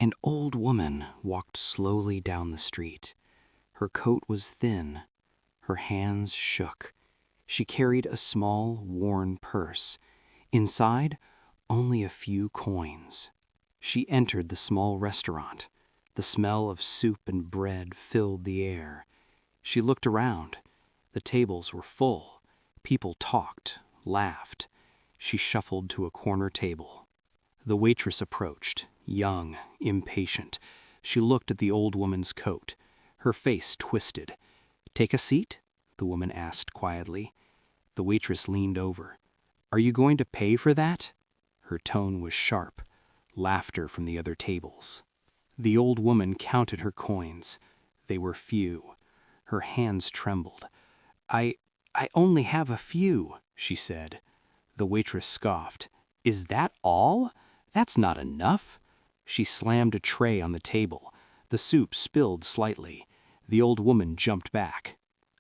An old woman walked slowly down the street. Her coat was thin. Her hands shook. She carried a small, worn purse. Inside, only a few coins. She entered the small restaurant. The smell of soup and bread filled the air. She looked around. The tables were full. People talked, laughed. She shuffled to a corner table. The waitress approached, young, impatient. She looked at the old woman's coat. Her face twisted. "Take a seat?" the woman asked quietly. The waitress leaned over. "Are you going to pay for that?" Her tone was sharp. Laughter from the other tables. The old woman counted her coins. They were few. Her hands trembled. I only have a few," she said. The waitress scoffed. "Is that all? That's not enough." She slammed a tray on the table. The soup spilled slightly. The old woman jumped back.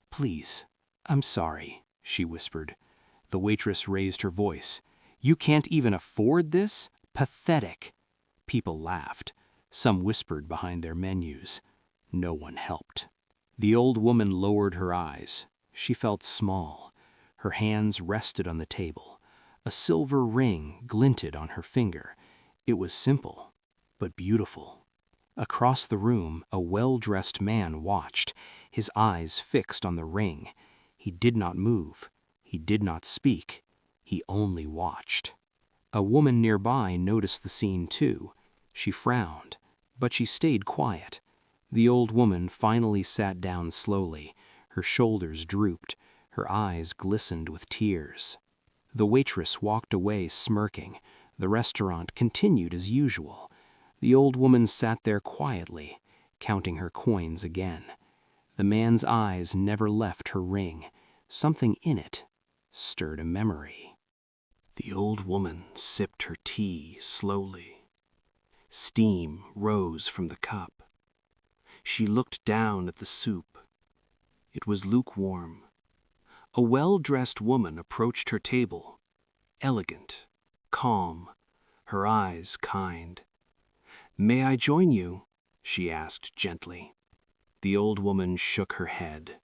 "Please, I'm sorry," she whispered. The waitress raised her voice. "You can't even afford this? Pathetic." People laughed. Some whispered behind their menus. No one helped. The old woman lowered her eyes. She felt small. Her hands rested on the table. A silver ring glinted on her finger. It was simple, but beautiful. Across the room, a well-dressed man watched, his eyes fixed on the ring. He did not move. He did not speak. He only watched. A woman nearby noticed the scene too. She frowned, but she stayed quiet. The old woman finally sat down slowly. Her shoulders drooped. Her eyes glistened with tears. The waitress walked away smirking. The restaurant continued as usual. The old woman sat there quietly, counting her coins again. The man's eyes never left her ring. Something in it stirred a memory. The old woman sipped her tea slowly. Steam rose from the cup. She looked down at the soup. It was lukewarm. A well-dressed woman approached her table, elegant, calm, her eyes kind. "May I join you?" she asked gently. The old woman shook her head.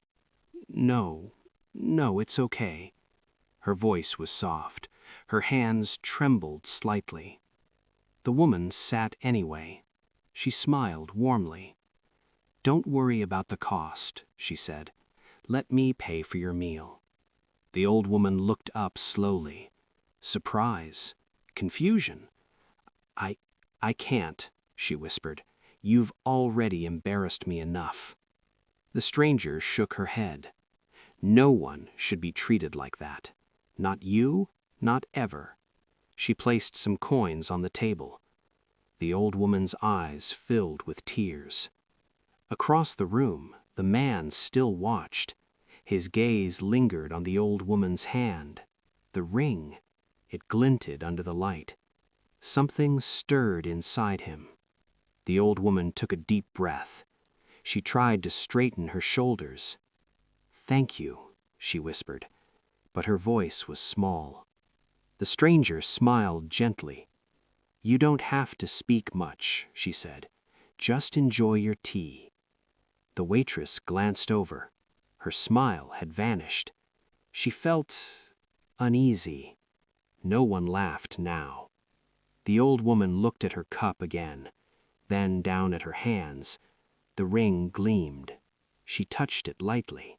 No, it's okay." Her voice was soft. Her hands trembled slightly. The woman sat anyway. She smiled warmly. "Don't worry about the cost," she said. "Let me pay for your meal." The old woman looked up slowly. Surprise, confusion. I can't," she whispered. "You've already embarrassed me enough." The stranger shook her head. "No one should be treated like that. Not you, not ever." She placed some coins on the table. The old woman's eyes filled with tears. Across the room, the man still watched. His gaze lingered on the old woman's hand. The ring, it glinted under the light. Something stirred inside him. The old woman took a deep breath. She tried to straighten her shoulders. "Thank you," she whispered, but her voice was small. The stranger smiled gently. "You don't have to speak much," she said. "Just enjoy your tea." The waitress glanced over. Her smile had vanished. She felt uneasy. No one laughed now. The old woman looked at her cup again, then down at her hands. The ring gleamed. She touched it lightly.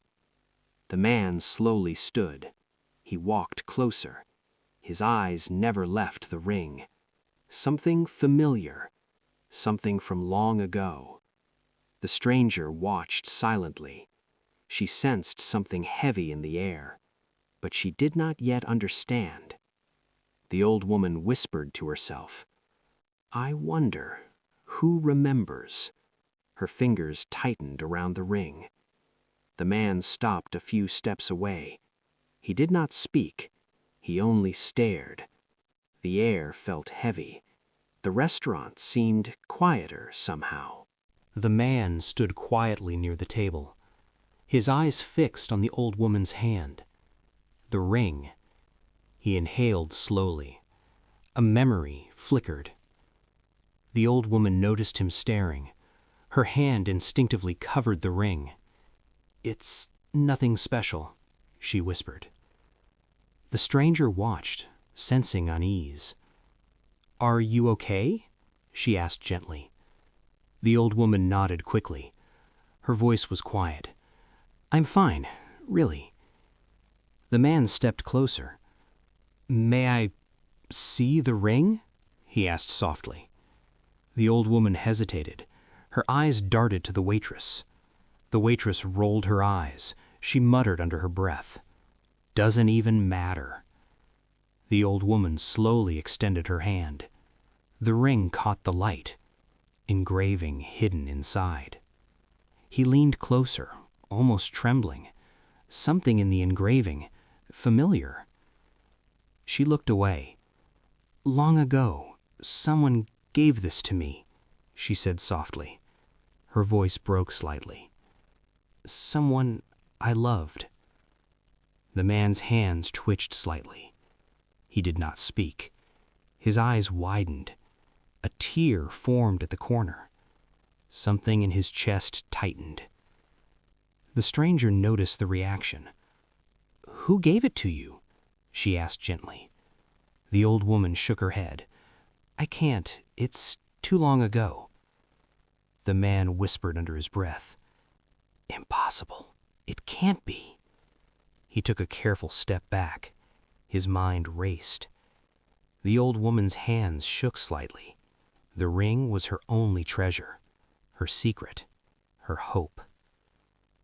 The man slowly stood. He walked closer. His eyes never left the ring. Something familiar, something from long ago. The stranger watched silently. She sensed something heavy in the air, but she did not yet understand. The old woman whispered to herself, "I wonder, who remembers?" Her fingers tightened around the ring. The man stopped a few steps away. He did not speak. He only stared. The air felt heavy. The restaurant seemed quieter somehow. The man stood quietly near the table, his eyes fixed on the old woman's hand. The ring. He inhaled slowly. A memory flickered. The old woman noticed him staring. Her hand instinctively covered the ring. "It's nothing special," she whispered. The stranger watched, sensing unease. "Are you okay?" she asked gently. The old woman nodded quickly. Her voice was quiet. "I'm fine, really." The man stepped closer. "May I see the ring?" he asked softly. The old woman hesitated. Her eyes darted to the waitress. The waitress rolled her eyes. She muttered under her breath, "Doesn't even matter." The old woman slowly extended her hand. The ring caught the light, engraving hidden inside. He leaned closer, almost trembling. Something in the engraving, familiar. She looked away. "Long ago, someone gave this to me," she said softly. Her voice broke slightly. "Someone I loved." The man's hands twitched slightly. He did not speak. His eyes widened. A tear formed at the corner. Something in his chest tightened. The stranger noticed the reaction. "Who gave it to you?" she asked gently. The old woman shook her head. "I can't. It's too long ago." The man whispered under his breath, "Impossible. It can't be." He took a careful step back. His mind raced. The old woman's hands shook slightly. The ring was her only treasure, her secret, her hope.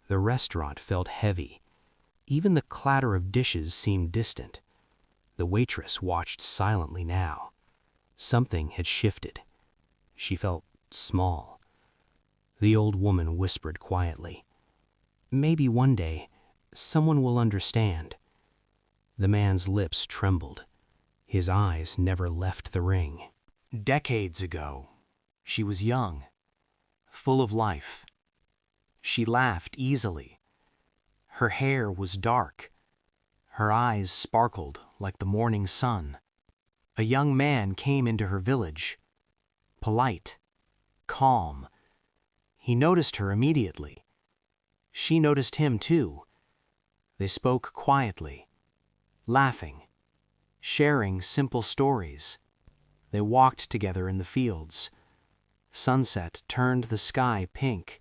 The restaurant felt heavy. Even the clatter of dishes seemed distant. The waitress watched silently now. Something had shifted. She felt small. The old woman whispered quietly, "Maybe one day, someone will understand." The man's lips trembled. His eyes never left the ring. Decades ago, she was young, full of life. She laughed easily. Her hair was dark. Her eyes sparkled like the morning sun. A young man came into her village, polite, calm. He noticed her immediately. She noticed him too. They spoke quietly, laughing, sharing simple stories. They walked together in the fields. Sunset turned the sky pink.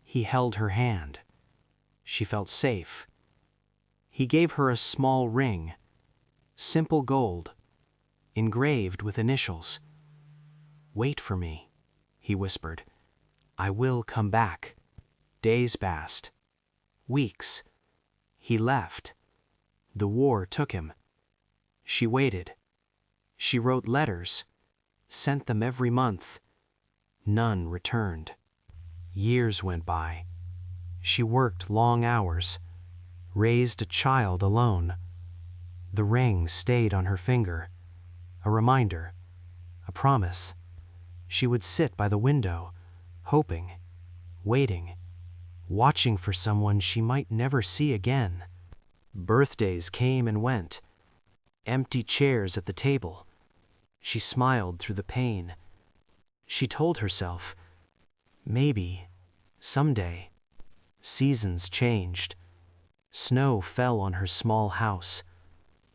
He held her hand. She felt safe. He gave her a small ring, simple gold, engraved with initials. "Wait for me," he whispered. "I will come back." Days passed. Weeks. He left. The war took him. She waited. She wrote letters, sent them every month. None returned. Years went by. She worked long hours, raised a child alone. The ring stayed on her finger, a reminder, a promise. She would sit by the window, hoping, waiting, watching for someone she might never see again. Birthdays came and went, empty chairs at the table. She smiled through the pain. She told herself, maybe, someday. Seasons changed. Snow fell on her small house.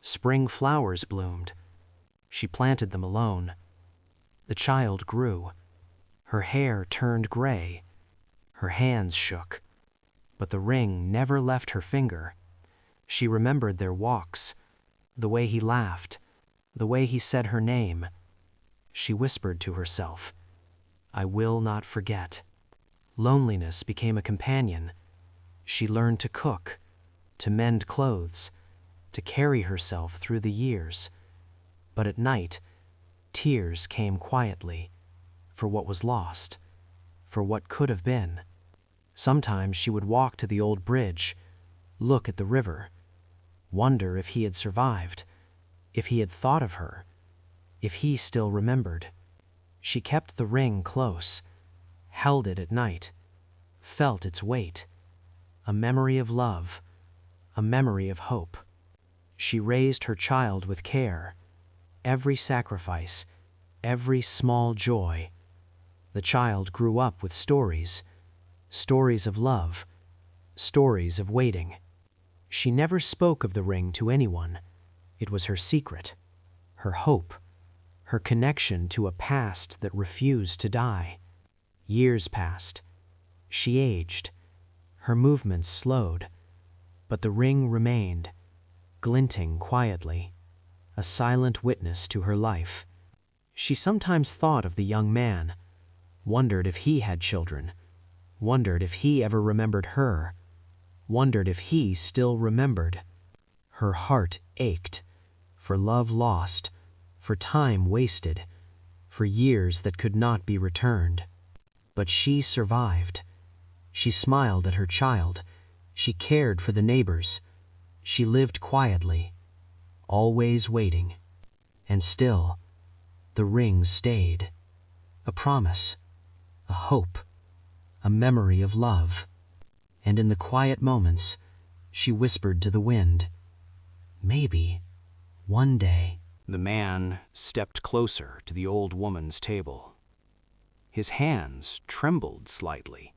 Spring flowers bloomed. She planted them alone. The child grew. Her hair turned gray. Her hands shook. But the ring never left her finger. She remembered their walks, the way he laughed, the way he said her name. She whispered to herself, "I will not forget." Loneliness became a companion. She learned to cook, to mend clothes, to carry herself through the years. But at night, tears came quietly, for what was lost, for what could have been. Sometimes she would walk to the old bridge, look at the river, wonder if he had survived, if he had thought of her, if he still remembered. She kept the ring close, held it at night, felt its weight, a memory of love, a memory of hope. She raised her child with care. Every sacrifice, every small joy. The child grew up with stories, stories of love, stories of waiting. She never spoke of the ring to anyone. It was her secret, her hope, her connection to a past that refused to die. Years passed. She aged. Her movements slowed, but the ring remained, glinting quietly, a silent witness to her life. She sometimes thought of the young man, wondered if he had children, wondered if he ever remembered her, wondered if he still remembered. Her heart ached, for love lost, for time wasted, for years that could not be returned. But she survived. She smiled at her child. She cared for the neighbors. She lived quietly, always waiting. And still, the ring stayed. A promise, a hope, a memory of love. And in the quiet moments, she whispered to the wind, "Maybe, one day." The man stepped closer to the old woman's table. His hands trembled slightly.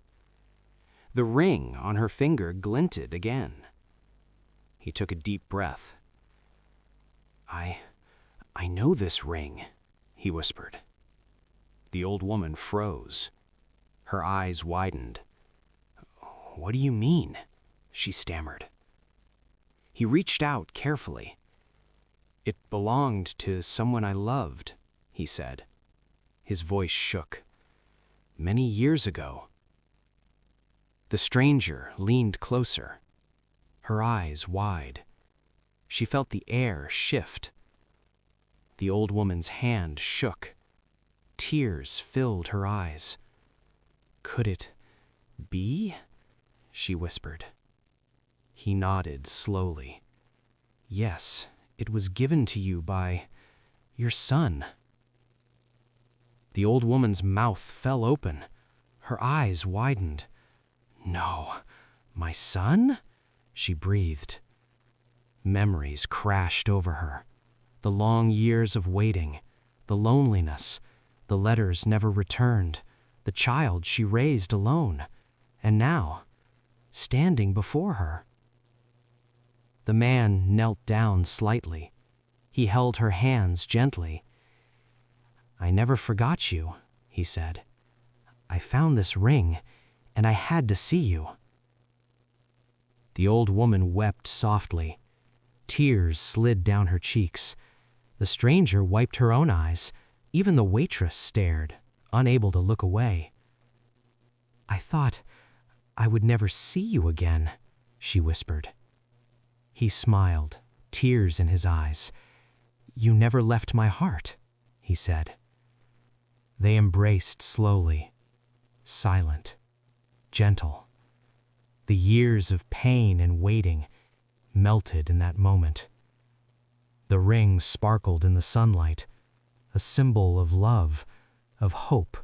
The ring on her finger glinted again. He took a deep breath. I know this ring," he whispered. The old woman froze. Her eyes widened. "What do you mean?" she stammered. He reached out carefully. "It belonged to someone I loved," he said. His voice shook. "Many years ago." The stranger leaned closer, her eyes wide. She felt the air shift. The old woman's hand shook. Tears filled her eyes. "Could it be?" she whispered. He nodded slowly. "Yes, it was given to you by your son." The old woman's mouth fell open. Her eyes widened. "No, my son?" she breathed. Memories crashed over her. The long years of waiting, the loneliness, the letters never returned, the child she raised alone, and now, standing before her. The man knelt down slightly. He held her hands gently. "I never forgot you," he said. "I found this ring, and I had to see you." The old woman wept softly. Tears slid down her cheeks. The stranger wiped her own eyes. Even the waitress stared, unable to look away. "I thought I would never see you again," she whispered. He smiled, tears in his eyes. "You never left my heart," he said. They embraced slowly, silent, gentle. The years of pain and waiting melted in that moment. The ring sparkled in the sunlight, a symbol of love, of hope,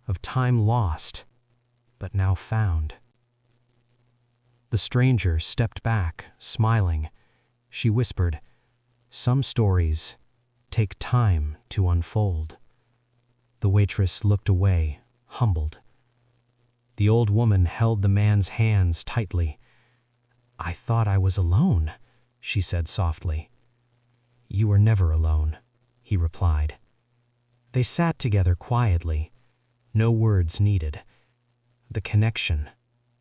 of time lost, but now found. The stranger stepped back, smiling. She whispered, "Some stories take time to unfold." The waitress looked away, humbled. The old woman held the man's hands tightly. "I thought I was alone," she said softly. "You were never alone," he replied. They sat together quietly, no words needed. The connection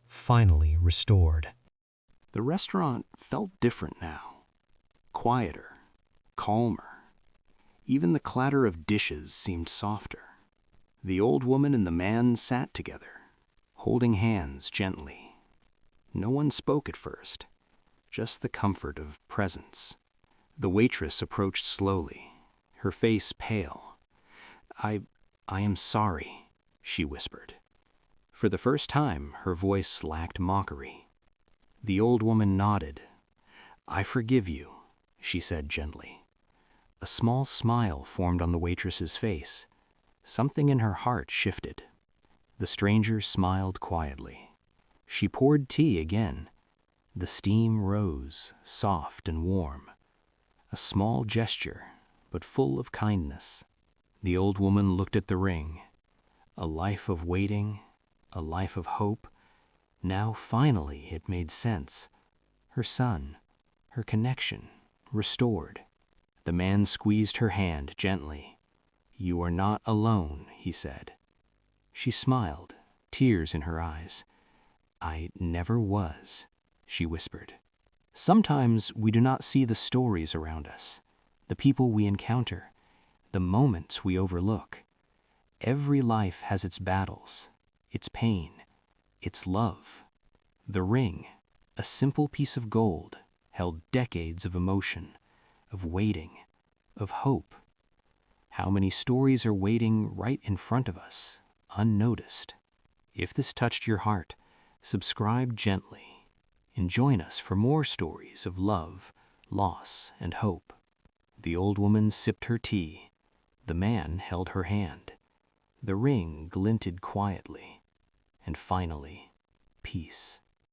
finally restored. The restaurant felt different now, quieter, calmer. Even the clatter of dishes seemed softer. The old woman and the man sat together, holding hands gently. No one spoke at first, just the comfort of presence. The waitress approached slowly, her face pale. I am sorry," she whispered. For the first time, her voice lacked mockery. The old woman nodded. "I forgive you," she said gently. A small smile formed on the waitress's face. Something in her heart shifted. The stranger smiled quietly. She poured tea again. The steam rose, soft and warm. A small gesture, but full of kindness. The old woman looked at the ring. A life of waiting, a life of hope. Now finally it made sense. Her son, her connection, restored. The man squeezed her hand gently. "You are not alone," he said. She smiled, tears in her eyes. "I never was," she whispered. Sometimes we do not see the stories around us, the people we encounter, the moments we overlook. Every life has its battles, its pain, its love. The ring, a simple piece of gold, held decades of emotion, of waiting, of hope. How many stories are waiting right in front of us, unnoticed? If this touched your heart, subscribe gently and join us for more stories of love, loss, and hope. The old woman sipped her tea. The man held her hand. The ring glinted quietly. And finally, peace.